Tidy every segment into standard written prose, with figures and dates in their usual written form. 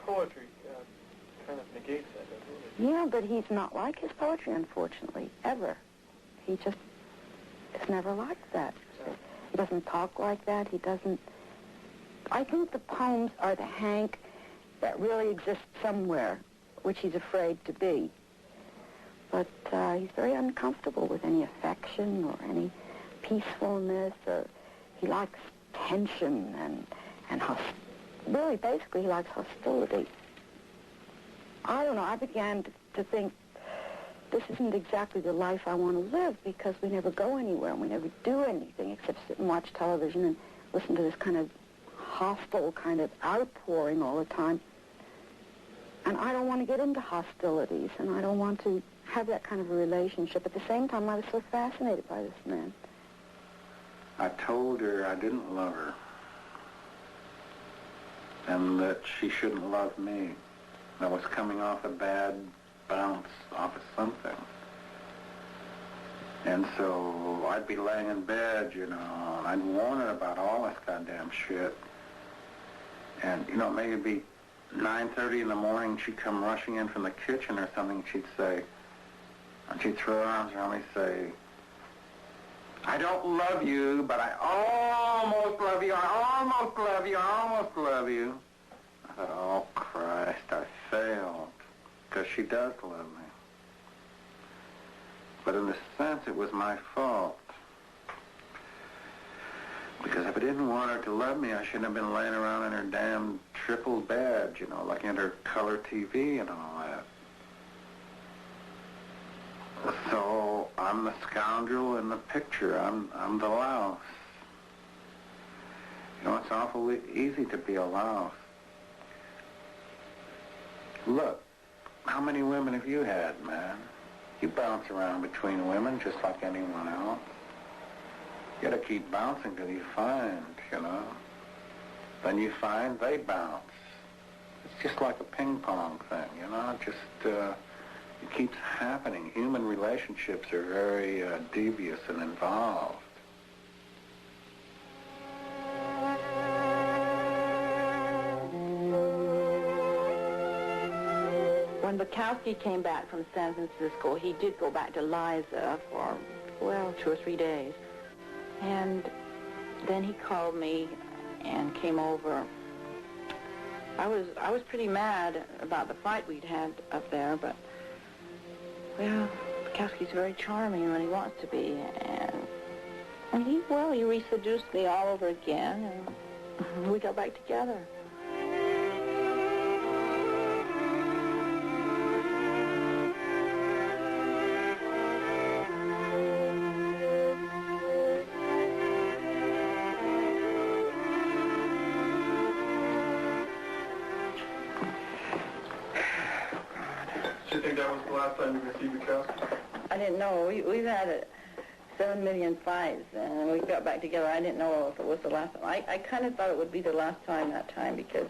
poetry kind of negates that, doesn't it? Yeah, but he's not like his poetry, unfortunately, ever. He just is never like that. He doesn't talk like that. He doesn't... I think the poems are the Hank that really exists somewhere, which he's afraid to be. But he's very uncomfortable with any affection or any peacefulness, or he likes tension and really, basically, he likes hostility. I don't know, I began to think this isn't exactly the life I want to live, because we never go anywhere and we never do anything except sit and watch television and listen to this kind of hostile kind of outpouring all the time. And I don't want to get into hostilities, and I don't want to have that kind of a relationship. At the same time, I was so fascinated by this man. I told her I didn't love her, and that she shouldn't love me. I was coming off a bad bounce off of something. And so I'd be laying in bed, you know, and I'd warn her about all this goddamn shit. And, you know, maybe it'd be 9:30 in the morning, she'd come rushing in from the kitchen or something, she'd say, and she'd throw her arms around me and say, I don't love you, but I almost love you, I almost love you, I almost love you. I thought, oh, Christ, I failed, because she does love me. But in a sense, it was my fault. Because if I didn't want her to love me, I shouldn't have been laying around in her damn triple bed, you know, looking at her color TV and all that. So I'm the scoundrel in the picture. I'm the louse. You know, it's awfully easy to be a louse. Look, how many women have you had, man? You bounce around between women just like anyone else. You gotta keep bouncing till you find, you know. Then you find, they bounce. It's just like a ping pong thing, you know. It keeps happening. Human relationships are very devious and involved. When Bukowski came back from San Francisco, he did go back to Liza for, well, 2 or 3 days. And then he called me and came over. I was pretty mad about the fight we'd had up there, but, well, Bukowski's very charming when he wants to be. And he reseduced me all over again, and we got back together. Do you think that was the last time you would see Bukowski? I didn't know. We've had 7 million fights, and we got back together. I didn't know if it was the last time. I kind of thought it would be the last time that time, because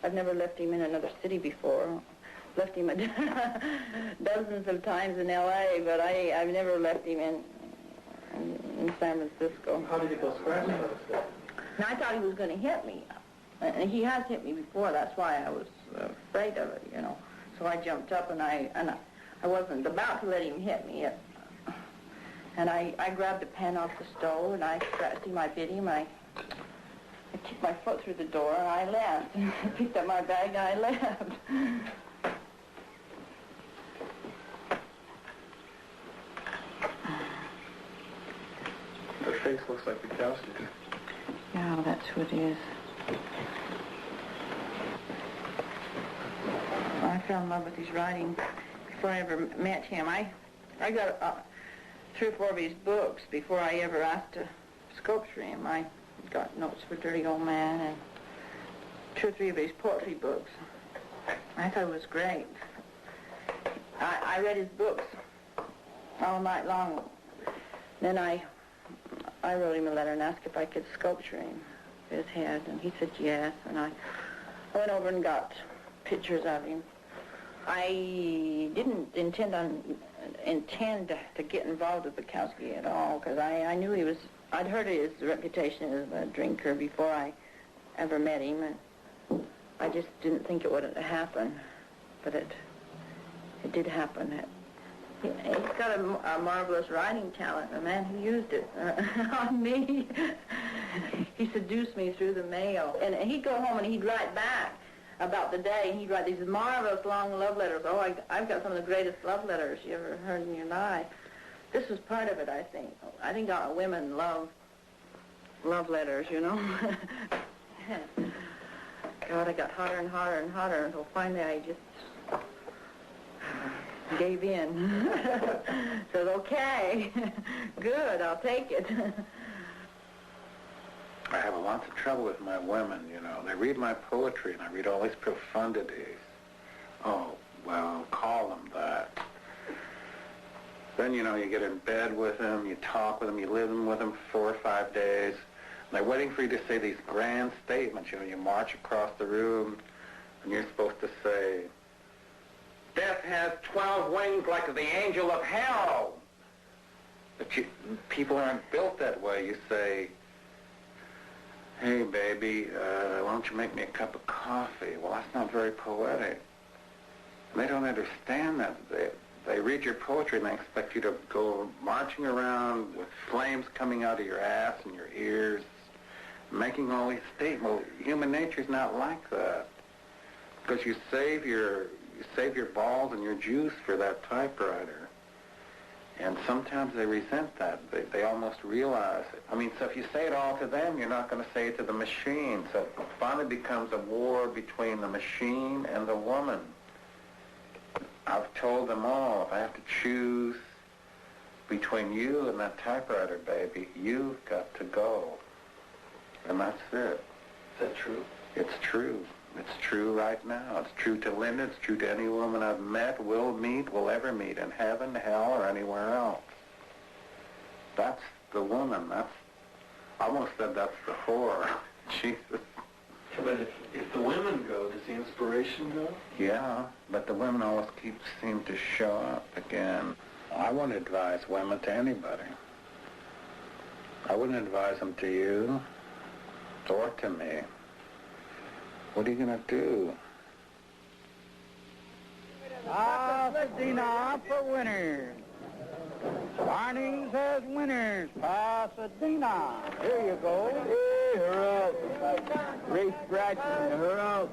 I've never left him in another city before. Left him dozens of times in L.A., but I've never left him in San Francisco. How did he go scratching on us? Now, I thought he was going to hit me. And he has hit me before. That's why I was afraid of it, you know. So I jumped up, and I wasn't about to let him hit me. And I grabbed a pen off the stove, and I scratched him. I bit him. I kicked my foot through the door, and I left. I picked up my bag, and I left. Her face looks like Bukowski's. Yeah, that's who it is. I fell in love with his writing before I ever met him. I got 3 or 4 of his books before I ever asked to sculpture him. I got Notes for a Dirty Old Man and 2 or 3 of his poetry books. I thought it was great. I read his books all night long. Then I wrote him a letter and asked if I could sculpture him, his head, and he said yes. And I went over and got pictures of him. I didn't intend to get involved with Bukowski at all, because I knew he was, I'd heard of his reputation as a drinker before I ever met him. I just didn't think it would happen, but it did happen. He's got a marvelous writing talent, the man who used it on me. He seduced me through the mail. And he'd go home and he'd write back about the day, and he'd write these marvelous long love letters. Oh, I've got some of the greatest love letters you ever heard in your life. This was part of it, I think. I think our women love letters, you know. God, I got hotter and hotter and hotter until finally I just gave in. Said, okay, good, I'll take it. I have lots of trouble with my women, you know. They read my poetry, and I read all these profundities. Oh, well, call them that. Then, you know, you get in bed with them, you talk with them, you live with them for 4 or 5 days, and they're waiting for you to say these grand statements. You know, you march across the room, and you're supposed to say, "Death has 12 wings like the angel of hell." But people aren't built that way. You say, "Hey, baby, why don't you make me a cup of coffee?" Well, that's not very poetic. They don't understand that. They read your poetry and they expect you to go marching around with flames coming out of your ass and your ears, making all these statements. Well, human nature's not like that. Because you save your balls and your juice for that typewriter. And sometimes they resent that. They almost realize it. I mean, so if you say it all to them, you're not going to say it to the machine. So it finally becomes a war between the machine and the woman. I've told them all, if I have to choose between you and that typewriter, baby, you've got to go. And that's it. Is that true? It's true. It's true right now. It's true to Linda. It's true to any woman I've met, will meet, will ever meet in heaven, hell, or anywhere else. That's the woman. I almost said that's the whore. Jesus. Yeah, but if the women go, does the inspiration go? Yeah, but the women always seem to show up again. I wouldn't advise women to anybody. I wouldn't advise them to you or to me. What are you going to do? Pasadena for winners. Barney's has winners. Pasadena. Here you go. Hey, hurrah. Race scratch. Hurrah.